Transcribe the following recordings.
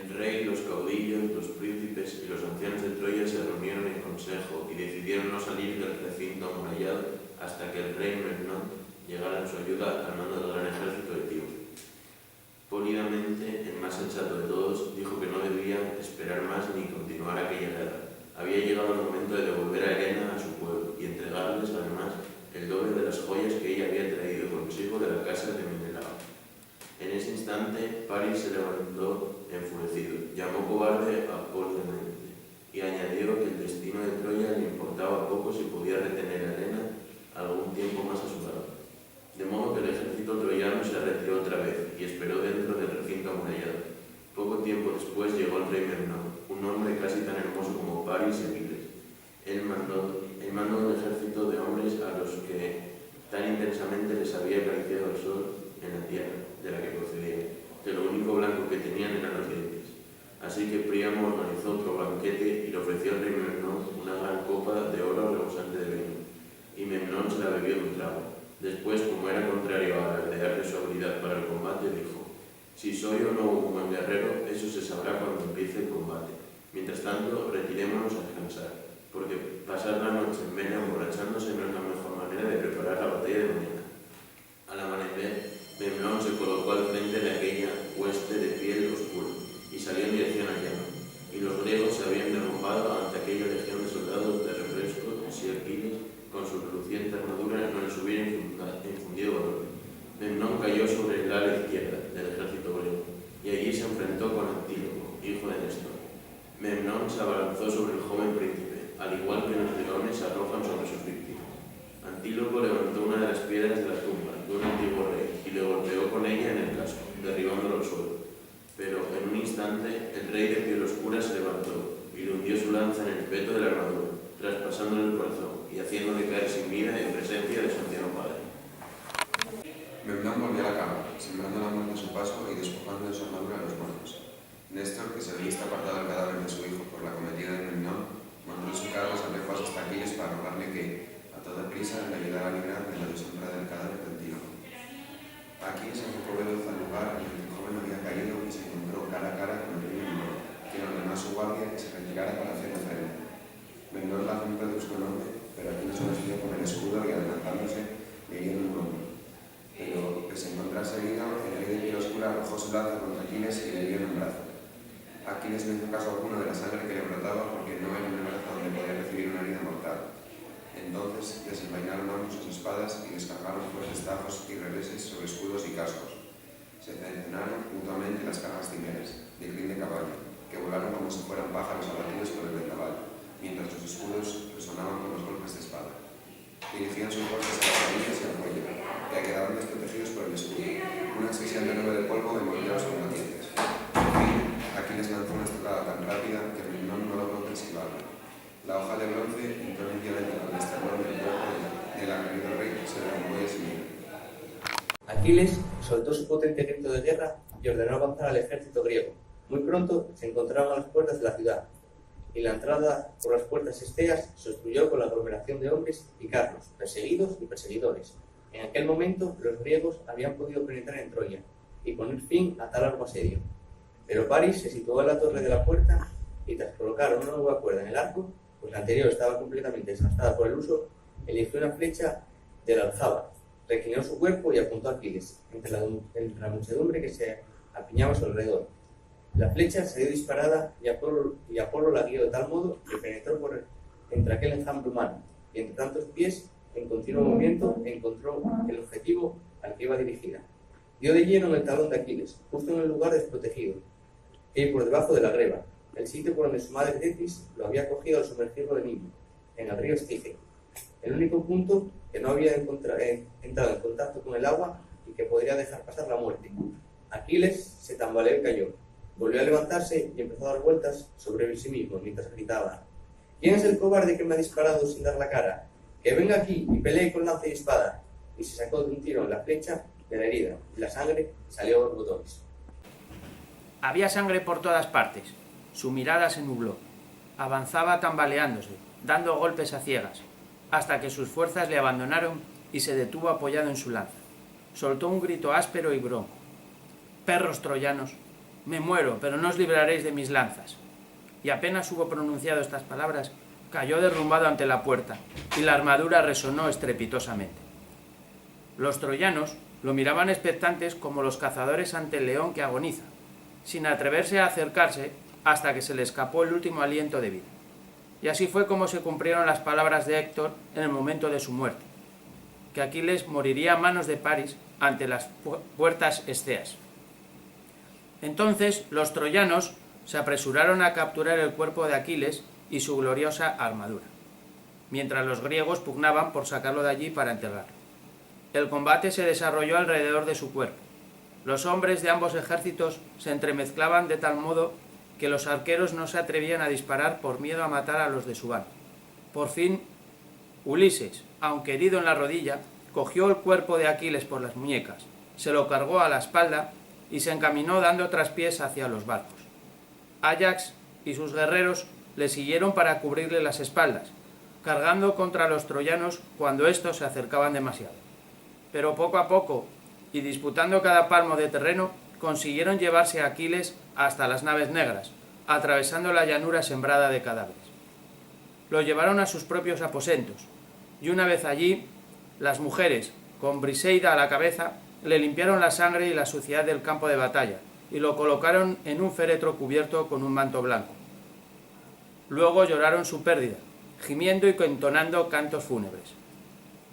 El rey, los caudillos, los príncipes y los ancianos de Troya se reunieron en consejo y decidieron no salir del recinto amurallado hasta que el rey Memnón llegara en su ayuda al mando del gran ejército etíope. Pólidamente, el más sensato de todos, dijo que no debían esperar más ni continuar aquella guerra. Había llegado el momento de devolver a Helena a su pueblo y entregarles, además, el doble de las joyas que ella había traído consigo de la casa de Menelao. En ese instante, París se levantó enfurecido, llamó cobarde a Polidamante y añadió que el destino de Troya le importaba poco si podía retener a Helena algún tiempo más a su lado. De modo que el ejército troyano se retiró otra vez y esperó dentro del recinto amurallado. Poco tiempo después llegó el rey Memnón, un hombre casi tan hermoso como París y Aquiles. Él mandó un ejército de hombres a los que tan intensamente les había acariciado el sol en la tierra de la que procedían, que lo único blanco que tenían eran los dientes. Así que Príamo organizó otro banquete y le ofreció al rey Memnón una gran copa de oro rebosante de vino, y Memnón se la bebió de un trago. Después, como era contrario a alardear de su habilidad para el combate, dijo: «Si soy o no un buen guerrero, eso se sabrá cuando empiece el combate. Mientras tanto, retirémonos a descansar, porque pasar la noche en vela emborrachándose no es la mejor manera de preparar la batalla de mañana». Al amanecer, Memnón se colocó al frente de aquella hueste de piel oscura y salió en dirección al llano, y los griegos se habían derrumbado ante aquella legión de soldados de refresco si Aquiles, con su reluciente armadura, no les hubiera infundido valor. Memnón cayó sobre el ala izquierda del ejército griego, y allí se enfrentó con Antíloco, hijo de Néstor. Memnón se abalanzó sobre el joven príncipe, al igual que los leones se arrojan sobre sus víctimas. Antíloco levantó una de las piedras de la tumba de un antiguo rey y le golpeó con ella en el casco, derribándolo al suelo. Pero en un instante el rey de piel oscura se levantó y le hundió su lanza en el peto de la armadura, traspasándole el corazón y haciéndole caer sin vida en presencia de su anciano padre. Memnón volvió a la cama, sembrando la muerte a su paso y despojando de su armadura a los muertos. Néstor, que se había visto apartado el cadáver de su hijo por la cometida de Memnón, mandó su carro a lejos hasta Aquiles para rogarle que, a toda prisa, le ayudara a librar de la deshonra del cadáver de Antíloco. Aquiles se fue veloz al lugar en el que el joven había caído y se encontró cara a cara con el rey Memnón, quien ordenó a su guardia que se retirara para hacer frente. Memnón lanzó un brusco enorme, pero Aquiles lo recibió con el escudo y, adelantándose, le hirió en un hombro. Pero, pese a encontrarse herido, el rey de piel oscura arrojó su lanza contra Aquiles y le hirió en un brazo. Aquiles no hizo caso alguno de la sangre que le brotaba porque no era una brazo donde podía recibir una herida mortal. Entonces desenvainaron ambos sus espadas y descargaron fuertes tajos y reveses sobre escudos y cascos. Se cercenaron mutuamente las cargas cimeras, de crin de caballo, que volaron como si fueran pájaros abatidos por el vendaval, mientras los escudos resonaban con los golpes de espada. Dirigían sus golpes a las rodillas y al cuello, que quedaban desprotegidos por el escudo. Una asfixiante nube de polvo envolvió a los combatientes. Por fin, Aquiles lanzó una estocada tan rápida que Memnón no logró esquivarla. La hoja de bronce entró limpiamente con el esternón del cuerpo del aguerrido rey, se derrumbó y se miró. Aquiles soltó su potente grito de guerra y ordenó avanzar al ejército griego. Muy pronto se encontraron a las puertas de la ciudad, y la entrada por las puertas esteas se obstruyó con la aglomeración de hombres y carros, perseguidos y perseguidores. En aquel momento los griegos habían podido penetrar en Troya y poner fin a tal largo asedio. Pero París se situó en la torre de la puerta y, tras colocar una nueva cuerda en el arco, pues la anterior estaba completamente desgastada por el uso, eligió una flecha del alzábar, reclinó su cuerpo y apuntó a Aquiles, entre la muchedumbre que se apiñaba a su alrededor. La flecha salió disparada y Apolo la guió de tal modo que penetró entre aquel enjambre humano, y entre tantos pies, en continuo movimiento, encontró el objetivo al que iba dirigida. Dio de lleno en el talón de Aquiles, justo en el lugar desprotegido, que por debajo de la greba, el sitio por donde su madre Tetis lo había cogido al sumergirlo de niño, en el río Estige, el único punto que no había entrado en contacto con el agua y que podría dejar pasar la muerte. Aquiles se tambaleó y cayó. Volvió a levantarse y empezó a dar vueltas sobre sí mismo mientras gritaba: «¿Quién es el cobarde que me ha disparado sin dar la cara? Que venga aquí y pelee con lanza y espada». Y se sacó de un tiro en la flecha de la herida, y la sangre salió a borbotones. Había sangre por todas partes. Su mirada se nubló. Avanzaba tambaleándose, dando golpes a ciegas, hasta que sus fuerzas le abandonaron y se detuvo apoyado en su lanza. Soltó un grito áspero y bronco. «Perros troyanos, me muero, pero no os libraréis de mis lanzas. Y apenas hubo pronunciado estas palabras, cayó derrumbado ante la puerta, y la armadura resonó estrepitosamente. Los troyanos lo miraban expectantes como los cazadores ante el león que agoniza, sin atreverse a acercarse hasta que se le escapó el último aliento de vida. Y así fue como se cumplieron las palabras de Héctor en el momento de su muerte, que Aquiles moriría a manos de Paris ante las puertas esceas. Entonces los troyanos se apresuraron a capturar el cuerpo de Aquiles y su gloriosa armadura, mientras los griegos pugnaban por sacarlo de allí para enterrarlo. El combate se desarrolló alrededor de su cuerpo. Los hombres de ambos ejércitos se entremezclaban de tal modo que los arqueros no se atrevían a disparar por miedo a matar a los de su bando. Por fin, Ulises, aunque herido en la rodilla, cogió el cuerpo de Aquiles por las muñecas, se lo cargó a la espalda y se encaminó dando traspiés hacia los barcos. Áyax y sus guerreros le siguieron para cubrirle las espaldas, cargando contra los troyanos cuando éstos se acercaban demasiado. Pero poco a poco, y disputando cada palmo de terreno, consiguieron llevarse a Aquiles hasta las naves negras, atravesando la llanura sembrada de cadáveres. Lo llevaron a sus propios aposentos, y una vez allí, las mujeres, con Briseida a la cabeza, le limpiaron la sangre y la suciedad del campo de batalla, y lo colocaron en un féretro cubierto con un manto blanco. Luego lloraron su pérdida, gimiendo y entonando cantos fúnebres.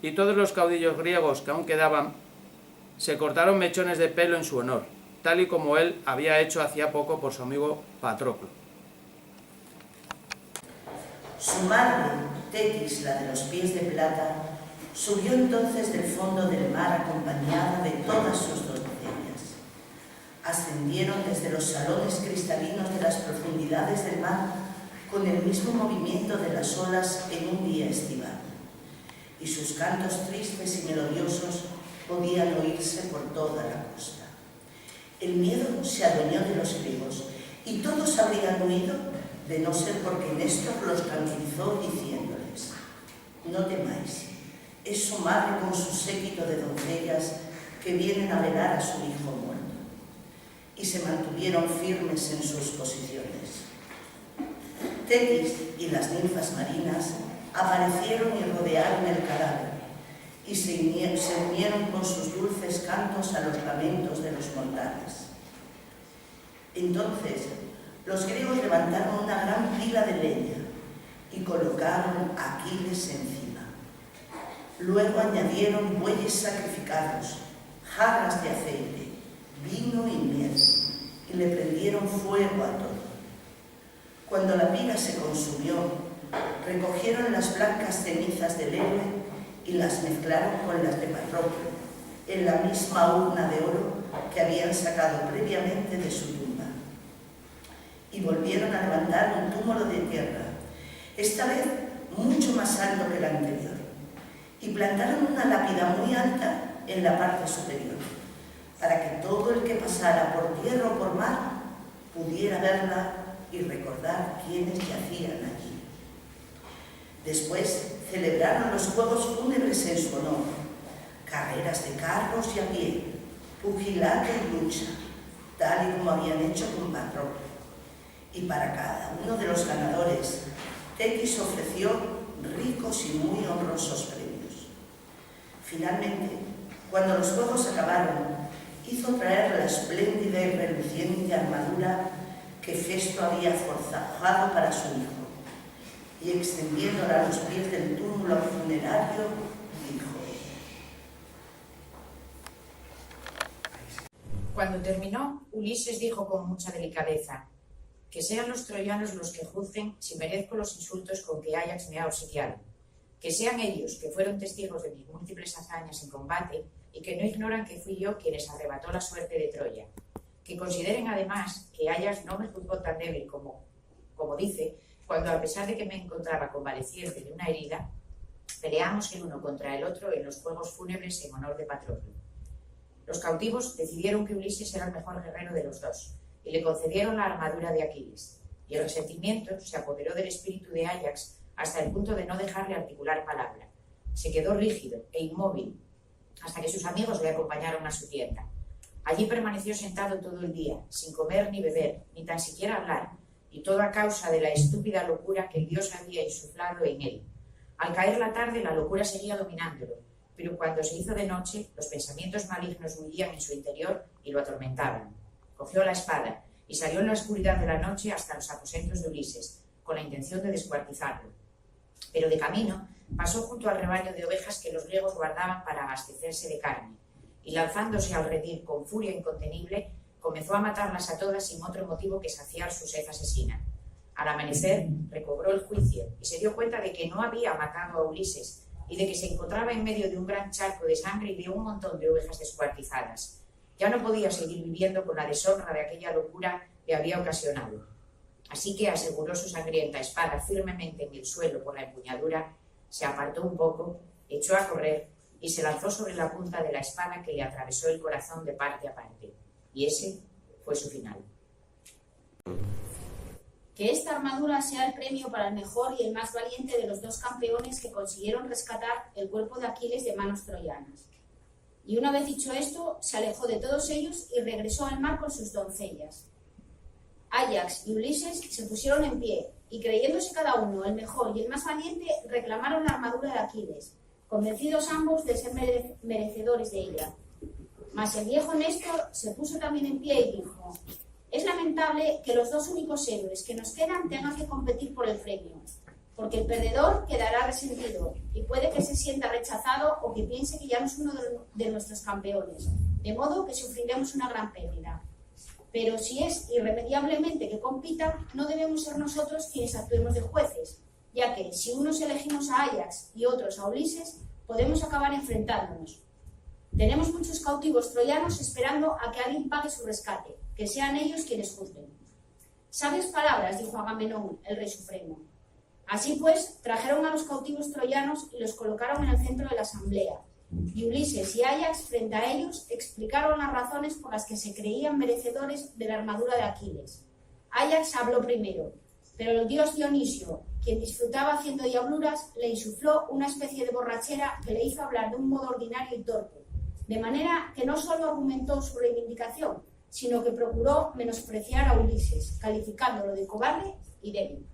Y todos los caudillos griegos que aún quedaban se cortaron mechones de pelo en su honor, tal y como él había hecho hacía poco por su amigo Patroclo. Su madre, Tetis, la de los pies de plata, subió entonces del fondo del mar acompañada de todas sus doncellas. Ascendieron desde los salones cristalinos de las profundidades del mar con el mismo movimiento de las olas en un día estival, y sus cantos tristes y melodiosos podían oírse por toda la costa. El miedo se adueñó de los griegos, y todos habrían huido de no ser porque Néstor los tranquilizó diciéndoles: no temáis, es su madre con su séquito de doncellas que vienen a velar a su hijo muerto. Y se mantuvieron firmes en sus posiciones. Tetis y las ninfas marinas aparecieron y rodearon el cadáver, y se unieron con sus dulces cantos a los lamentos de los mortales. Entonces los griegos levantaron una gran pila de leña y colocaron a Aquiles encima. Luego añadieron bueyes sacrificados, jarras de aceite, vino y miel, y le prendieron fuego a todo. Cuando la pila se consumió, recogieron las blancas cenizas del héroe y las mezclaron con las de Patroclo, en la misma urna de oro que habían sacado previamente de su tumba. Y volvieron a levantar un túmulo de tierra, esta vez mucho más alto que el anterior, y plantaron una lápida muy alta en la parte superior, para que todo el que pasara por tierra o por mar pudiera verla y recordar quiénes yacían allí. Después celebraron los juegos fúnebres en su honor, carreras de carros y a pie, pugilato y lucha, tal y como habían hecho con Patroclo. Y para cada uno de los ganadores, Tetis ofreció ricos y muy honrosos premios. Finalmente, cuando los juegos acabaron, hizo traer la espléndida y reluciente armadura que Festo había forjado para su hijo, y extendiéndola a los pies del túmulo funerario, dijo: Cuando terminó, Ulises dijo con mucha delicadeza: que sean los troyanos los que juzguen si merezco los insultos con que Áyax me ha obsequiado, que sean ellos, que fueron testigos de mis múltiples hazañas en combate y que no ignoran que fui yo quien les arrebató la suerte de Troya, que consideren además que Áyax no me juzgó tan débil como dice, cuando a pesar de que me encontraba convaleciente de una herida, peleamos el uno contra el otro en los juegos fúnebres en honor de Patroclo. Los cautivos decidieron que Ulises era el mejor guerrero de los dos, y le concedieron la armadura de Aquiles, y el resentimiento se apoderó del espíritu de Áyax hasta el punto de no dejarle articular palabra. Se quedó rígido e inmóvil hasta que sus amigos le acompañaron a su tienda. Allí permaneció sentado todo el día, sin comer ni beber, ni tan siquiera hablar, y todo a causa de la estúpida locura que Dios había insuflado en él. Al caer la tarde, la locura seguía dominándolo, pero cuando se hizo de noche, los pensamientos malignos huían en su interior y lo atormentaban. Cogió la espada y salió en la oscuridad de la noche hasta los aposentos de Ulises, con la intención de descuartizarlo. Pero de camino pasó junto al rebaño de ovejas que los griegos guardaban para abastecerse de carne, y lanzándose al redil con furia incontenible, comenzó a matarlas a todas sin otro motivo que saciar su sed asesina. Al amanecer recobró el juicio y se dio cuenta de que no había matado a Ulises y de que se encontraba en medio de un gran charco de sangre y de un montón de ovejas descuartizadas. Ya no podía seguir viviendo con la deshonra de aquella locura que había ocasionado. Así que aseguró su sangrienta espada firmemente en el suelo con la empuñadura, se apartó un poco, echó a correr y se lanzó sobre la punta de la espada que le atravesó el corazón de parte a parte. Y ese fue su final. Que esta armadura sea el premio para el mejor y el más valiente de los 2 campeones que consiguieron rescatar el cuerpo de Aquiles de manos troyanas. Y una vez dicho esto, se alejó de todos ellos y regresó al mar con sus doncellas. Áyax y Ulises se pusieron en pie y, creyéndose cada uno el mejor y el más valiente, reclamaron la armadura de Aquiles, convencidos ambos de ser merecedores de ella. Mas el viejo Néstor se puso también en pie y dijo: es lamentable que los 2 únicos héroes que nos quedan tengan que competir por el premio, porque el perdedor quedará resentido y puede que se sienta rechazado o que piense que ya no es uno de nuestros campeones, de modo que sufriremos una gran pérdida. Pero si es irremediablemente que compita, no debemos ser nosotros quienes actuemos de jueces, ya que si unos elegimos a Áyax y otros a Ulises, podemos acabar enfrentándonos. Tenemos muchos cautivos troyanos esperando a que alguien pague su rescate, que sean ellos quienes juzguen. Sabias palabras, dijo Agamenón, el rey supremo. Así pues, trajeron a los cautivos troyanos y los colocaron en el centro de la asamblea. Y Ulises y Áyax, frente a ellos, explicaron las razones por las que se creían merecedores de la armadura de Aquiles. Áyax habló primero, pero el dios Dionisio, quien disfrutaba haciendo diabluras, le insufló una especie de borrachera que le hizo hablar de un modo ordinario y torpe, de manera que no solo argumentó su reivindicación, sino que procuró menospreciar a Ulises, calificándolo de cobarde y débil.